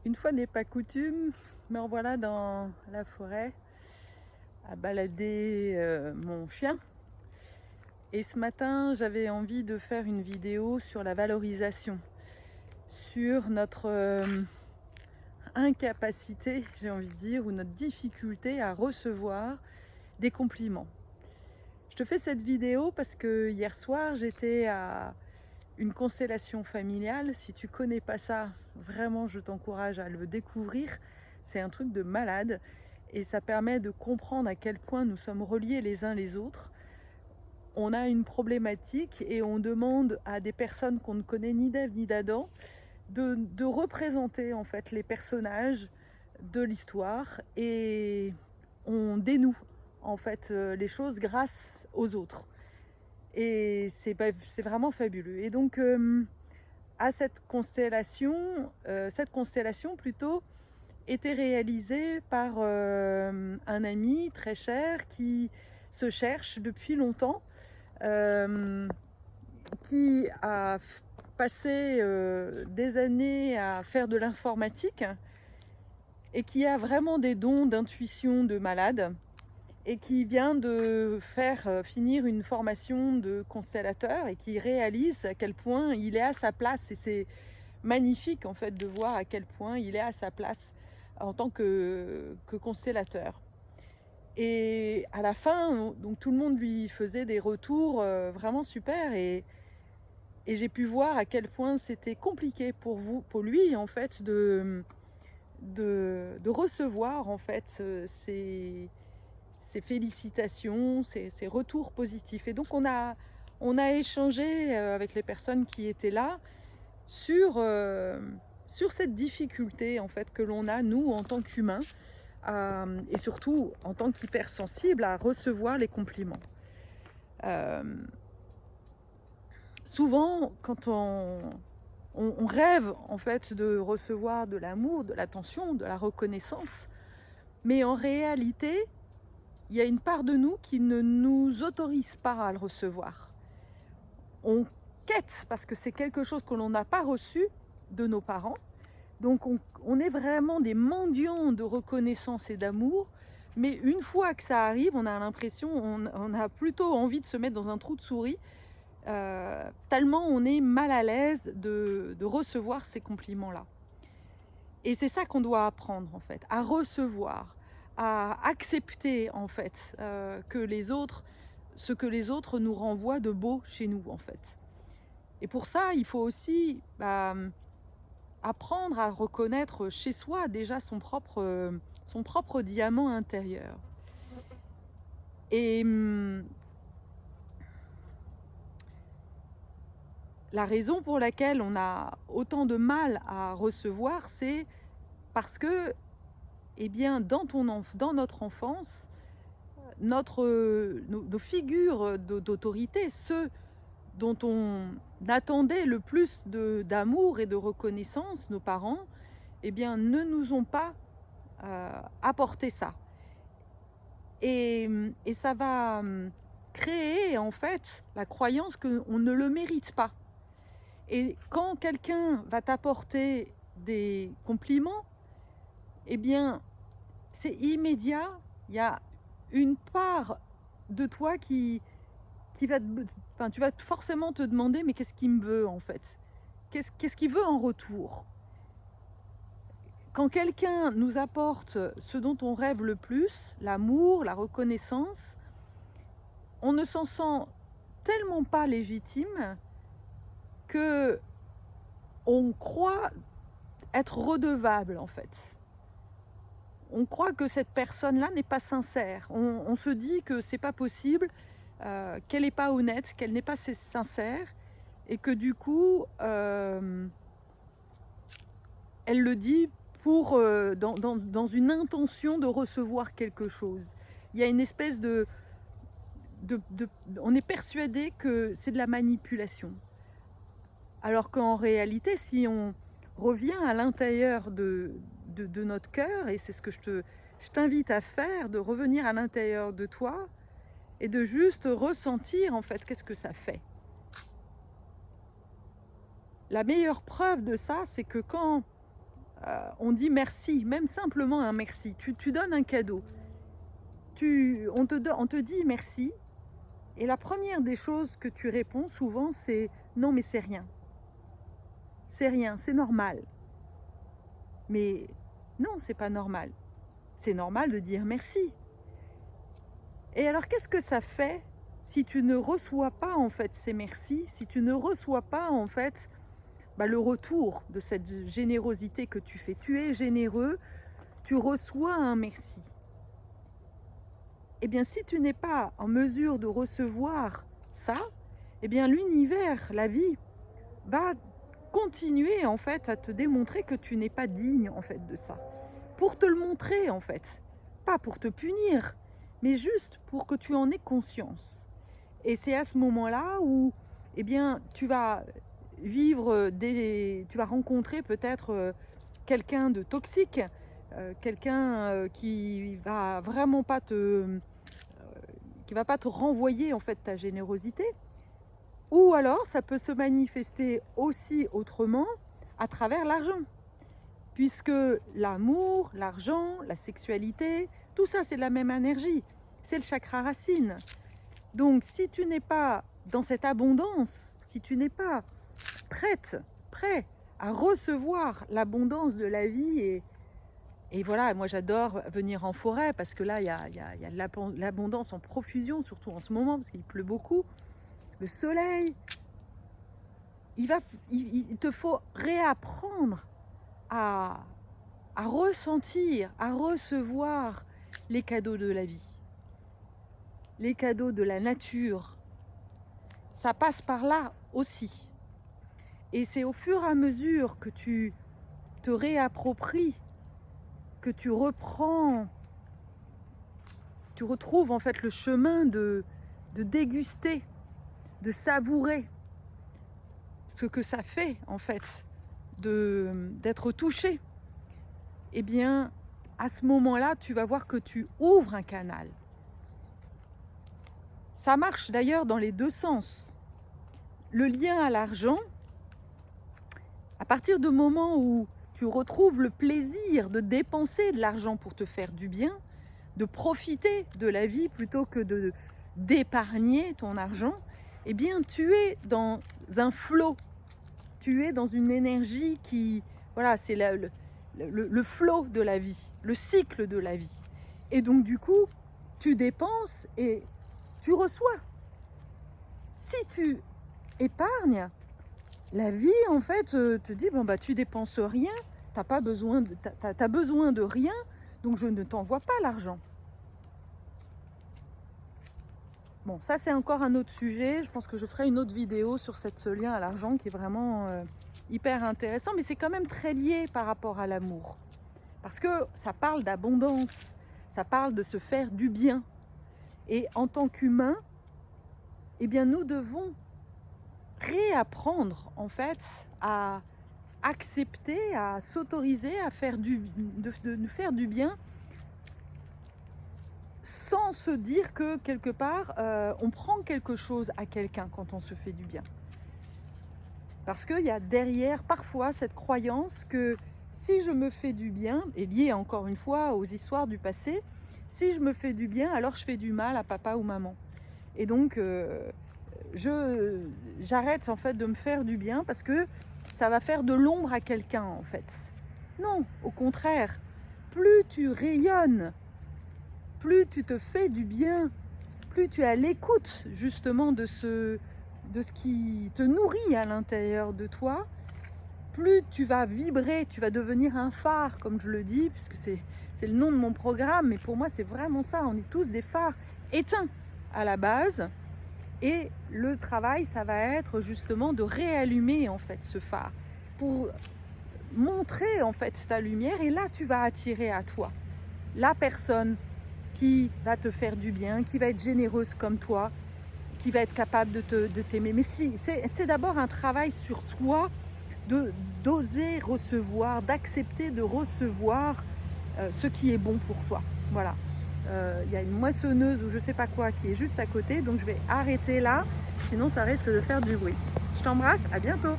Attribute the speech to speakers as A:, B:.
A: Une fois n'est pas coutume, me revoilà dans la forêt à balader mon chien. Et ce matin, j'avais envie de faire une vidéo sur la valorisation, sur notre incapacité, j'ai envie de dire, ou notre difficulté à recevoir des compliments. Je te fais cette vidéo parce que hier soir, j'étais à une constellation familiale. Si tu connais pas ça, vraiment, je t'encourage à le découvrir. C'est un truc de malade et ça permet de comprendre à quel point nous sommes reliés les uns les autres. On a une problématique et on demande à des personnes qu'on ne connaît ni d'Ève ni d'Adam de représenter en fait les personnages de l'histoire, et on dénoue en fait les choses grâce aux autres. Et c'est vraiment fabuleux. Et donc à cette constellation plutôt était réalisée par un ami très cher qui se cherche depuis longtemps, qui a passé des années à faire de l'informatique et qui a vraiment des dons d'intuition de malade, et qui vient de faire finir une formation de constellateur et qui réalise à quel point il est à sa place. Et c'est magnifique en fait de voir à quel point il est à sa place en tant que constellateur. Et à la fin, donc tout le monde lui faisait des retours vraiment super, et j'ai pu voir à quel point c'était compliqué pour lui en fait de recevoir en fait ces félicitations, ces retours positifs. Et donc on a échangé avec les personnes qui étaient là sur cette difficulté en fait que l'on a nous en tant qu'humains, et surtout en tant qu'hypersensible, à recevoir les compliments. Souvent quand on rêve en fait de recevoir de l'amour, de l'attention, de la reconnaissance, mais en réalité il y a une part de nous qui ne nous autorise pas à le recevoir. On quête parce que c'est quelque chose que l'on n'a pas reçu de nos parents. Donc on est vraiment des mendiants de reconnaissance et d'amour. Mais une fois que ça arrive, on a l'impression, on a plutôt envie de se mettre dans un trou de souris, tellement on est mal à l'aise de recevoir ces compliments-là. Et c'est ça qu'on doit apprendre en fait, à recevoir, à accepter en fait ce que les autres nous renvoient de beau chez nous en fait. Et pour ça, il faut aussi apprendre à reconnaître chez soi déjà son propre diamant intérieur. Et la raison pour laquelle on a autant de mal à recevoir, c'est parce que, eh bien, dans notre enfance, nos figures d'autorité, ceux dont on attendait le plus d'amour et de reconnaissance, nos parents, eh bien, ne nous ont pas apporté ça. Et ça va créer en fait la croyance qu'on ne le mérite pas. Et quand quelqu'un va t'apporter des compliments, eh bien, c'est immédiat. Il y a une part de toi qui va tu vas forcément te demander, mais qu'est-ce qu'il me veut en fait? Qu'est-ce qu'il veut en retour? Quand quelqu'un nous apporte ce dont on rêve le plus, l'amour, la reconnaissance, on ne s'en sent tellement pas légitime que on croit être redevable en fait. On croit que cette personne-là n'est pas sincère. On se dit que c'est pas possible, qu'elle n'est pas honnête, qu'elle n'est pas sincère, et que du coup, elle le dit dans une intention de recevoir quelque chose. Il y a une espèce on est persuadé que c'est de la manipulation. Alors qu'en réalité, si on revient à l'intérieur de notre cœur, et c'est ce que je t'invite à faire, de revenir à l'intérieur de toi et de juste ressentir en fait qu'est-ce que ça fait. La meilleure preuve de ça, c'est que quand on dit merci, même simplement un merci. Tu donnes un cadeau, on te dit merci, et la première des choses que tu réponds souvent, c'est « non, mais c'est rien, c'est normal ». Mais non, c'est pas normal. C'est normal de dire merci. Et alors, qu'est-ce que ça fait si tu ne reçois pas en fait ces merci, si tu ne reçois pas en fait le retour de cette générosité que tu fais? Tu es généreux, tu reçois un merci. Eh bien, si tu n'es pas en mesure de recevoir ça, eh bien l'univers, la vie, va continuer en fait à te démontrer que tu n'es pas digne en fait de ça. Pour te le montrer en fait, pas pour te punir, mais juste pour que tu en aies conscience. Et c'est à ce moment-là où eh bien, tu vas tu vas rencontrer peut-être quelqu'un de toxique, quelqu'un qui va vraiment pas qui va pas te renvoyer en fait ta générosité. Ou alors ça peut se manifester aussi autrement à travers l'argent. Puisque l'amour, l'argent, la sexualité, tout ça c'est la même énergie, c'est le chakra racine. Donc si tu n'es pas dans cette abondance, si tu n'es pas prêt à recevoir l'abondance de la vie, et voilà, moi j'adore venir en forêt parce que là il y a de l'abondance en profusion, surtout en ce moment parce qu'il pleut beaucoup. Le soleil, il te faut réapprendre à ressentir, à recevoir les cadeaux de la vie, les cadeaux de la nature. Ça passe par là aussi. Et c'est au fur et à mesure que tu te réappropries, que tu retrouves en fait le chemin de déguster, de savourer ce que ça fait en fait d'être touché. Eh bien, à ce moment-là, tu vas voir que tu ouvres un canal. Ça marche d'ailleurs dans les deux sens. Le lien à l'argent, à partir du moment où tu retrouves le plaisir de dépenser de l'argent pour te faire du bien, de profiter de la vie plutôt que d'épargner ton argent, eh bien tu es dans un flot, tu es dans une énergie qui, voilà, c'est le flot de la vie, le cycle de la vie. Et donc du coup, tu dépenses et tu reçois. Si tu épargnes, la vie en fait te dit bon tu dépenses rien, t'as besoin de rien, donc je ne t'envoie pas l'argent. Bon, ça c'est encore un autre sujet, je pense que je ferai une autre vidéo sur ce lien à l'argent qui est vraiment hyper intéressant, mais c'est quand même très lié par rapport à l'amour. Parce que ça parle d'abondance, ça parle de se faire du bien. Et en tant qu'humain, eh bien nous devons réapprendre en fait à accepter, à s'autoriser à faire de nous faire du bien, sans se dire que quelque part on prend quelque chose à quelqu'un quand on se fait du bien. Parce qu'il y a derrière parfois cette croyance que si je me fais du bien, et lié encore une fois aux histoires du passé, si je me fais du bien, alors je fais du mal à papa ou maman. Et donc j'arrête en fait de me faire du bien parce que ça va faire de l'ombre à quelqu'un en fait. Non, au contraire, plus tu rayonnes, plus tu te fais du bien, plus tu es à l'écoute justement de ce qui te nourrit à l'intérieur de toi, plus tu vas vibrer, tu vas devenir un phare, comme je le dis, puisque c'est le nom de mon programme, mais pour moi c'est vraiment ça, on est tous des phares éteints à la base, et le travail ça va être justement de réallumer en fait ce phare, pour montrer en fait ta lumière, et là tu vas attirer à toi la personne qui va te faire du bien, qui va être généreuse comme toi, qui va être capable de t'aimer. Mais si, c'est d'abord un travail sur soi, d'oser recevoir, d'accepter de recevoir ce qui est bon pour toi. Voilà. Il y a une moissonneuse ou je sais pas quoi qui est juste à côté, donc je vais arrêter là, sinon ça risque de faire du bruit. Je t'embrasse, à bientôt.